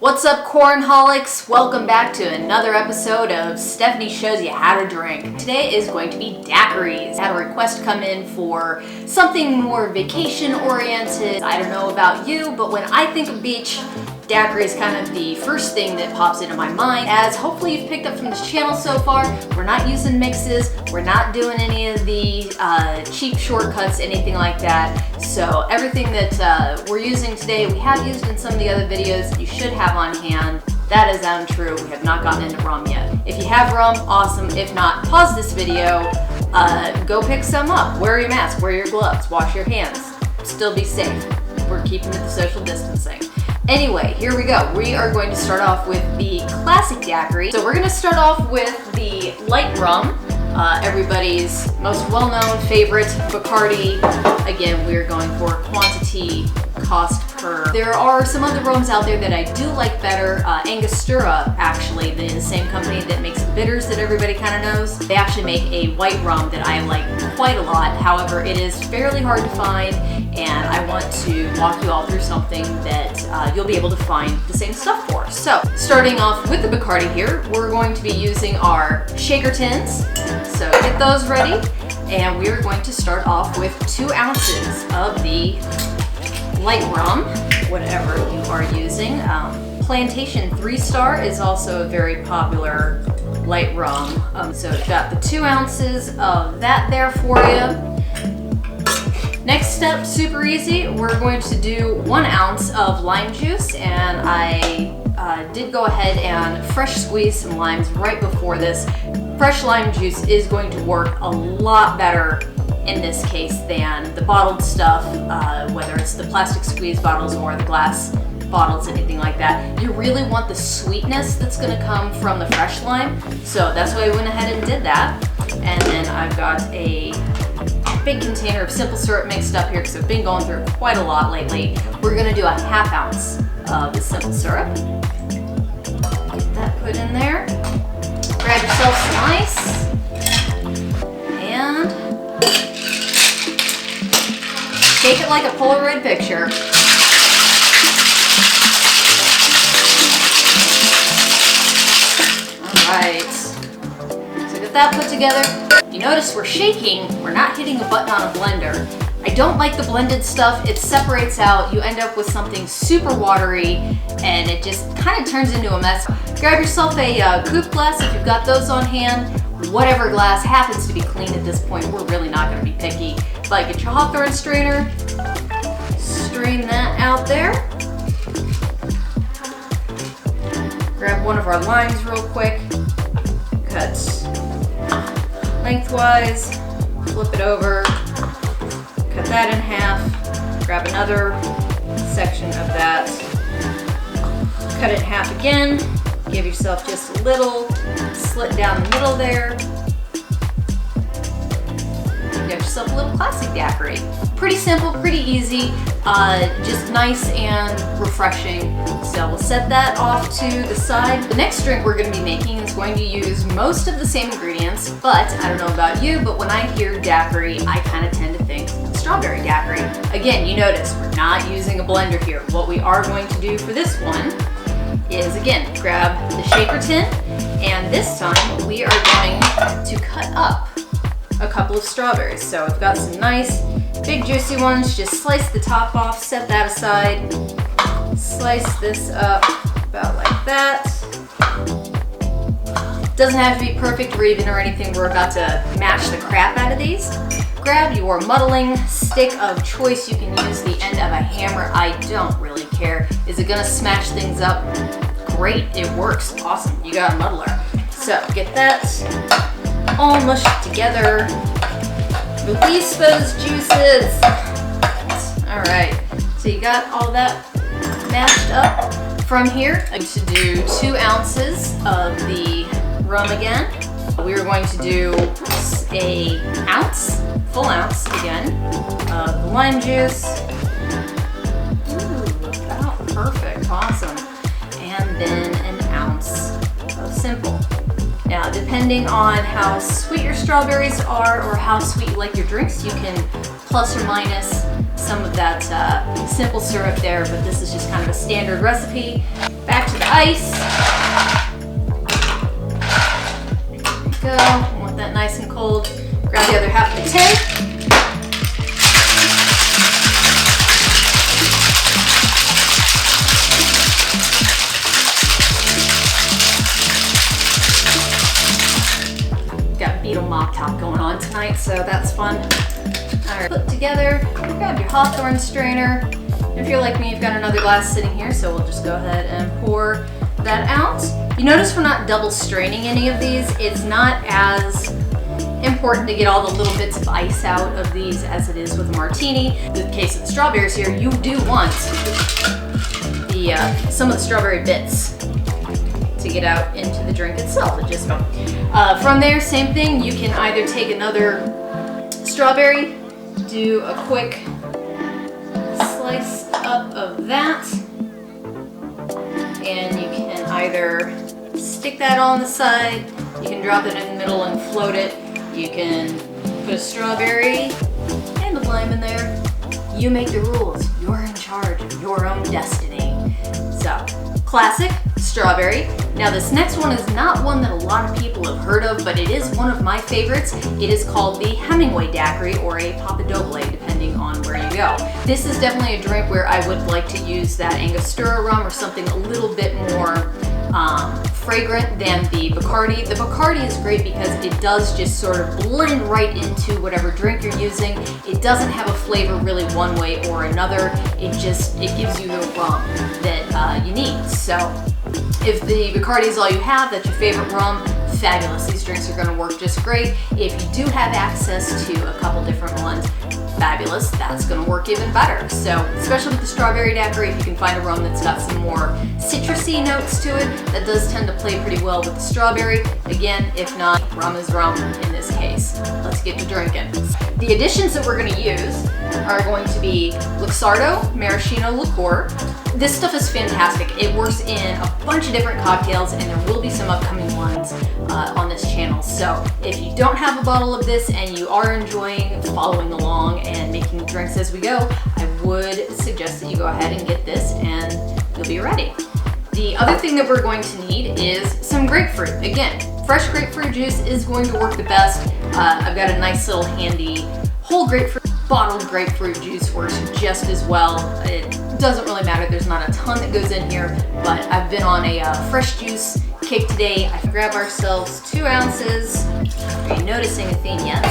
What's up, cornholics? Welcome back to another episode of Stephanie Shows You How to Drink. Today is going to be daiquiris. I had a request come in for something more vacation oriented. I don't know about you, but when I think of beach, daiquiri is kind of the first thing that pops into my mind. As hopefully you've picked up from this channel so far, we're not using mixes, we're not doing any of the cheap shortcuts, anything like that. So everything that we're using today, we have used in some of the other videos you should have on hand. That is untrue. We have not gotten into rum yet. If you have rum, awesome. If not, pause this video, go pick some up. Wear your mask, wear your gloves, wash your hands. Still be safe. We're keeping the social distancing. Anyway, here we go. We are going to start off with the classic daiquiri. So we're going to start off with the light rum, everybody's most well-known favorite, Bacardi. Again, we're going for quantity, cost per. There are some other rums out there that I do like better. Angostura, actually, the same company that makes the bitters that everybody kind of knows. They actually make a white rum that I like quite a lot. However, it is fairly hard to find, and I want to walk you all through something that you'll be able to find the same stuff for. So, starting off with the Bacardi here, we're going to be using our shaker tins. So get those ready, and we are going to start off with 2 ounces of the light rum, whatever you are using. Plantation 3-Star is also a very popular light rum. So I've got the 2 ounces of that there for you. Next step, super easy. We're going to do 1 ounce of lime juice, and I did go ahead and fresh squeeze some limes right before this. Fresh lime juice is going to work a lot better in this case than the bottled stuff, whether it's the plastic squeeze bottles or the glass bottles, anything like that. You really want the sweetness that's going to come from the fresh lime, so that's why I went ahead and did that. And then I've got a big container of simple syrup mixed up here because I've been going through quite a lot lately. We're going to do a 1/2 ounce of the simple syrup. Get that put in there. Grab yourself some ice, and take it like a Polaroid picture. Alright, so get that put together. You notice we're shaking, we're not hitting a button on a blender. I don't like the blended stuff, it separates out, you end up with something super watery, and it just kind of turns into a mess. Grab yourself a coupe glass if you've got those on hand. Whatever glass happens to be clean at this point, we're really not going to be picky. But get your hawthorn strainer, strain that out there. Grab one of our limes real quick, cut lengthwise, flip it over, cut that in half, grab another section of that, cut it in half again, give yourself just a little slit down the middle there. You got yourself a little classic daiquiri. Pretty simple, pretty easy, just nice and refreshing. So we'll set that off to the side. The next drink we're going to be making is going to use most of the same ingredients, but I don't know about you, but when I hear daiquiri, I kind of tend to think strawberry daiquiri. Again, you notice we're not using a blender here. What we are going to do for this one is, again, grab the shaker tin, and this time we are going to cut up a couple of strawberries. So I've got some nice big juicy ones. Just slice the top off, set that aside, slice this up about like that. Doesn't have to be perfect or even or anything. We're about to mash the crap out of these. Grab your muddling stick of choice. You can use the end of a hammer. I don't really care. Is it gonna smash things up? Great, it works, awesome. You got a muddler. So get that all mushed together. Release those juices. All right, so you got all that mashed up. From here, I'm going to do 2 ounces of the rum again. We are going to do a full ounce again of the lime juice. Ooh, about perfect, awesome. And then an ounce of simple. Now, depending on how sweet your strawberries are or how sweet you like your drinks, you can plus or minus some of that simple syrup there, but this is just kind of a standard recipe. Back to the ice. There we go. I want that nice and cold. Grab the other half of the tin. Got beetle mop top going on tonight, so that's fun. All right, put together. Grab your hawthorn strainer. If you're like me, you've got another glass sitting here, so we'll just go ahead and pour that out. You notice we're not double straining any of these. It's not as important to get all the little bits of ice out of these as it is with a martini. In the case of the strawberries here, you do want some of the strawberry bits to get out into the drink itself. From there, same thing. You can either take another strawberry, do a quick slice up of that, and you can either stick that on the side, you can drop it in the middle and float it, you can put a strawberry and a lime in there. You make the rules. You're in charge of your own destiny. So, classic strawberry. Now this next one is not one that a lot of people have heard of, but it is one of my favorites. It is called the Hemingway Daiquiri or a Papadoble, depending on where you go. This is definitely a drink where I would like to use that Angostura rum or something a little bit more fragrant than the Bacardi. The Bacardi is great because it does just sort of blend right into whatever drink you're using. It doesn't have a flavor really one way or another. It gives you the rum that you need. So if the Bacardi is all you have, that's your favorite rum, fabulous. These drinks are going to work just great. If you do have access to a couple different ones, fabulous, that's going to work even better. So especially with the strawberry daiquiri, if you can find a rum that's got some more citrusy notes to it, that does tend to play pretty well with the strawberry. Again, if not, rum is rum in this case. Let's get to drinking. The additions that we're going to use are going to be Luxardo Maraschino liqueur. This stuff is fantastic. It works in a bunch of different cocktails, and there will be some upcoming ones on this channel. So if you don't have a bottle of this and you are enjoying following along and making drinks as we go, I would suggest that you go ahead and get this and you'll be ready. The other thing that we're going to need is some grapefruit. Again, fresh grapefruit juice is going to work the best. I've got a nice little handy whole grapefruit. Bottled grapefruit juice works just as well. It doesn't really matter. There's not a ton that goes in here, but I've been on a fresh juice kick today. I can grab ourselves 2 ounces. Are you noticing a theme yet?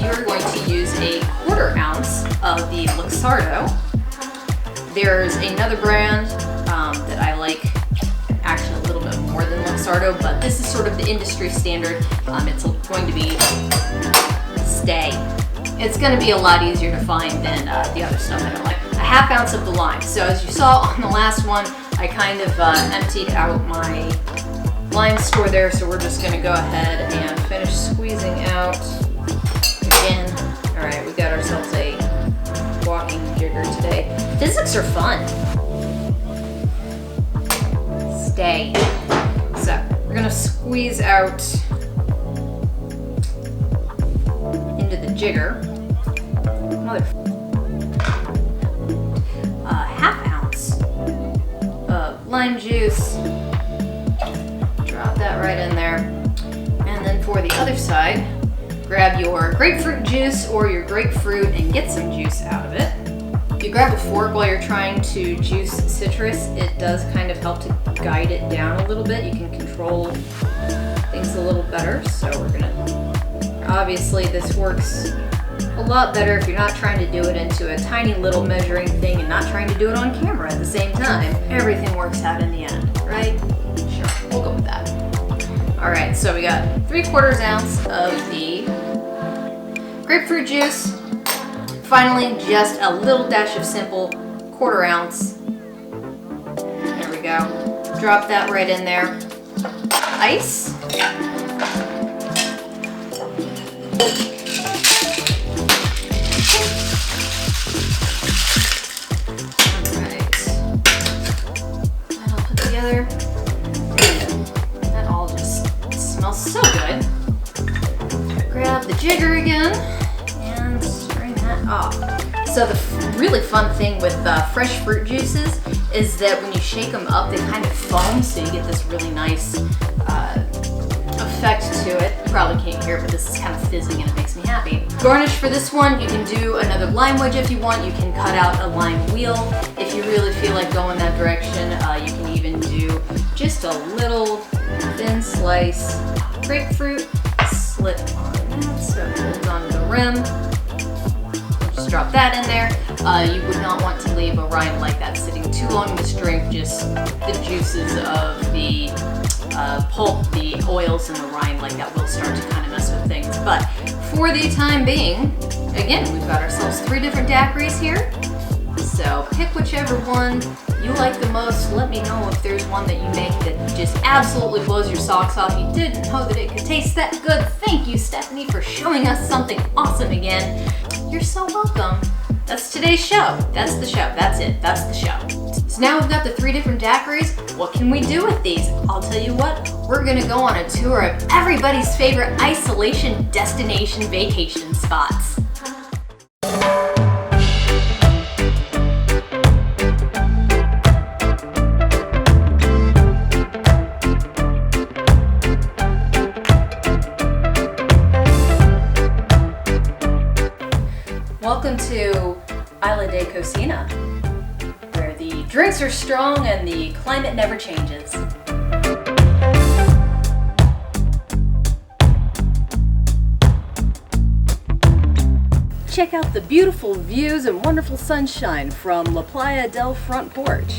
You're going to use a 1/4 ounce of the Luxardo. There's another brand that I like, actually a little bit more than Luxardo, but this is sort of the industry standard. It's going to be Stay. It's going to be a lot easier to find than the other stuff that I like. A 1/2 ounce of the lime. So as you saw on the last one, I kind of emptied out my lime store there, so we're just going to go ahead and finish squeezing out again. All right, we got ourselves a walking jigger today. Physics are fun. Stay. So we're going to squeeze out into the jigger. Another 1/2 ounce of lime juice. Drop that right in there. And then for the other side, grab your grapefruit juice or your grapefruit and get some juice out of it. If you grab a fork while you're trying to juice citrus, it does kind of help to guide it down a little bit. You can control things a little better. So we're gonna, obviously this works a lot better if you're not trying to do it into a tiny little measuring thing and not trying to do it on camera at the same time. Everything works out in the end, right? Sure, we'll go with that. All right, so we got 3/4 ounce of the grapefruit juice. Finally, just a little dash of simple 1/4 ounce. There we go. Drop that right in there. Ice. That all just smells so good. Grab the jigger again and strain that off. So really fun thing with fresh fruit juices is that when you shake them up, they kind of foam, so you get this really nice effect to it. You probably can't hear it, but this is kind of fizzing and it makes me happy. Garnish for this one, you can do another lime wedge if you want. You can cut out a lime wheel if you really feel like going that direction. You can even do just a little thin slice grapefruit, slip on that so it holds onto the rim. Just drop that in there. You would not want to leave a rind like that sitting too long in this drink. Just the juices of the pulp, the oils in the rind like that will start to kind of mess with things. But for the time being, again, we've got ourselves 3 different daiquiris here. So pick whichever one you like the most. Let me know if there's one that you make that just absolutely blows your socks off. You didn't know that it could taste that good. Thank you, Stephanie, for showing us something awesome again. You're so welcome. That's today's show. That's the show. That's it. That's the show. So now we've got the 3 different daiquiris. What can we do with these? I'll tell you what, we're gonna go on a tour of everybody's favorite isolation destination vacation spots. Welcome to Isla de Cocina, where the drinks are strong and the climate never changes. Check out the beautiful views and wonderful sunshine from La Playa del Front Porch.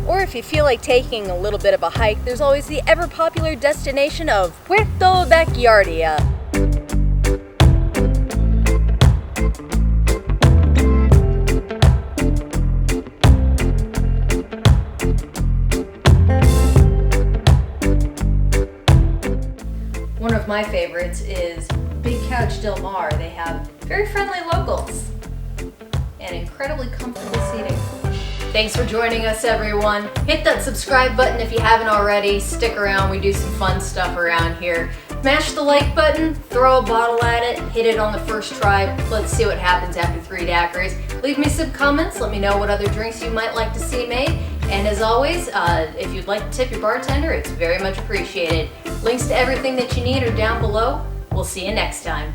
Or if you feel like taking a little bit of a hike, there's always the ever-popular destination of Puerto Backyardia. One of my favorites is Big Couch Del Mar. They have very friendly locals and incredibly comfortable seating. Thanks for joining us, everyone. Hit that subscribe button if you haven't already. Stick around, we do some fun stuff around here. Smash the like button, throw a bottle at it, hit it on the first try. Let's see what happens after 3 daiquiris. Leave me some comments, let me know what other drinks you might like to see made. And as always, if you'd like to tip your bartender, it's very much appreciated. Links to everything that you need are down below. We'll see you next time.